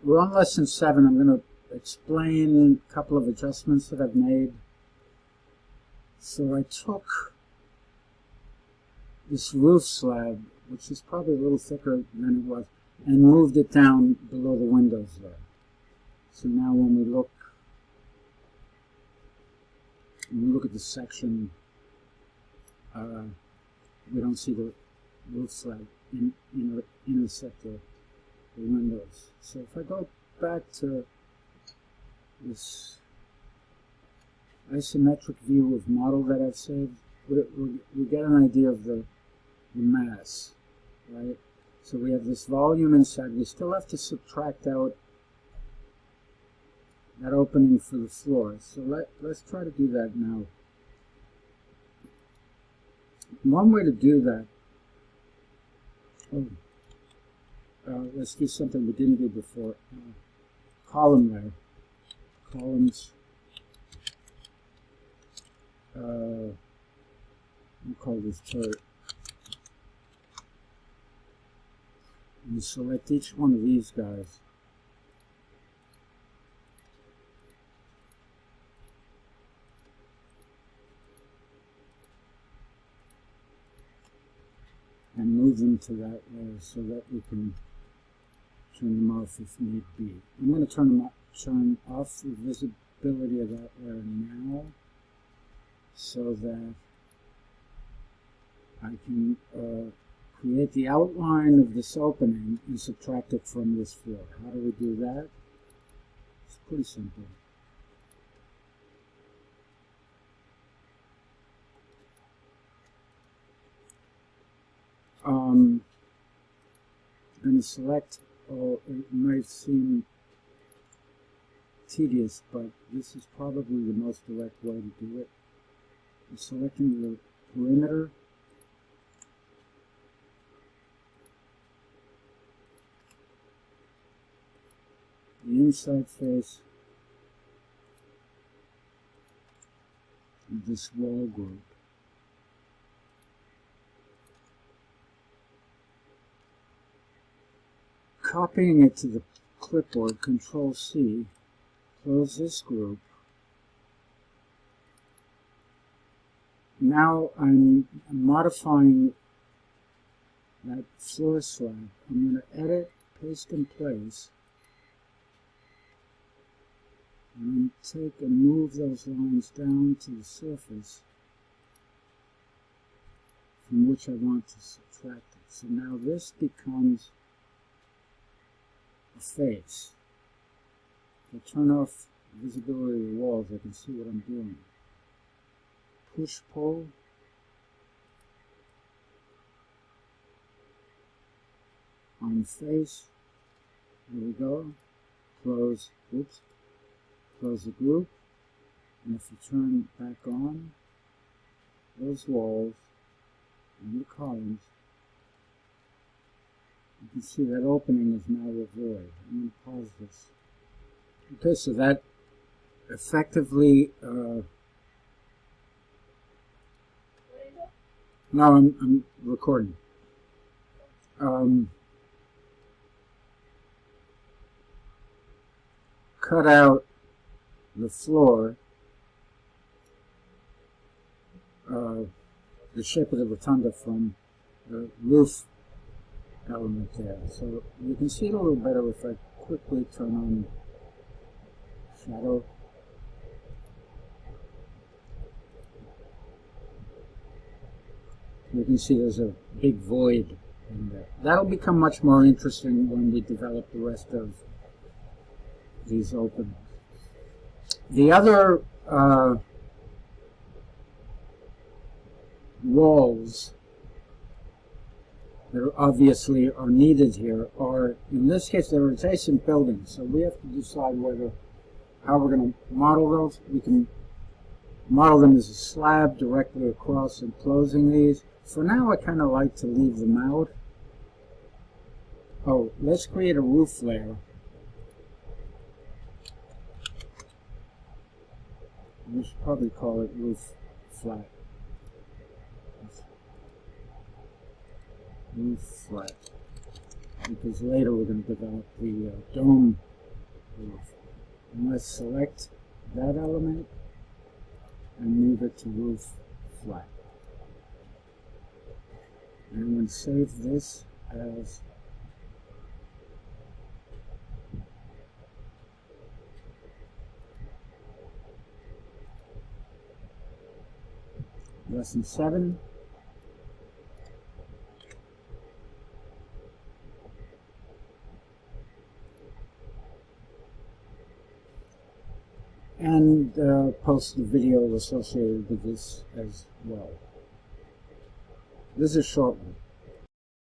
We're on lesson 7. I'm going to explain a couple of adjustments that I've made. So I took this roof slab, which is probably a little thicker than it was, and moved it down below the windows there. So now when we look at the section, we don't see the roof slab intersect the windows. So if I go back to this isometric view of model that I've saved, we get an idea of the mass, right? So we have this volume inside. We still have to subtract out that opening for the floor. So let's try to do that now. One way to do that, let's do something we didn't do before. Column layer. Columns. We'll call this chart. And select each one of these guys. And move them to that layer so that we can turn them off if need be. I'm going to turn off the visibility of that layer now so that I can create the outline of this opening and subtract it from this floor. How do we do that? It's pretty simple. I'm going to select, it might seem tedious, but this is probably the most direct way to do it. I'm selecting the perimeter, the inside face of this wall group. Copying it to the clipboard, Control-C, close this group. Now I'm modifying that floor slab. I'm going to edit, paste in place, and take and move those lines down to the surface from which I want to subtract it. So now this becomes a face. If I turn off visibility of the walls, I can see what I'm doing. Push, pull. On face. There we go. Close. Oops. Close the group. And if you turn back on those walls and the columns, you can see that opening is now a void. I'm going to pause this. Okay, so that effectively no, I'm recording. Cut out the floor, the shape of the rotunda from the roof element there. So you can see it a little better if I quickly turn on shadow. You can see there's a big void in there. That'll become much more interesting when we develop the rest of these openings. The other walls that obviously are needed here are, in this case, they're adjacent buildings. So we have to decide how we're going to model those. We can model them as a slab directly across and closing these. For now, I kind of like to leave them out. Oh, let's create a roof layer. We should probably call it roof flat. Roof flat. Because later we're going to develop the dome roof. And let's select that element and move it to roof flat. And I'm going to save this as lesson 7. And post the video associated with this as well. This is a short one.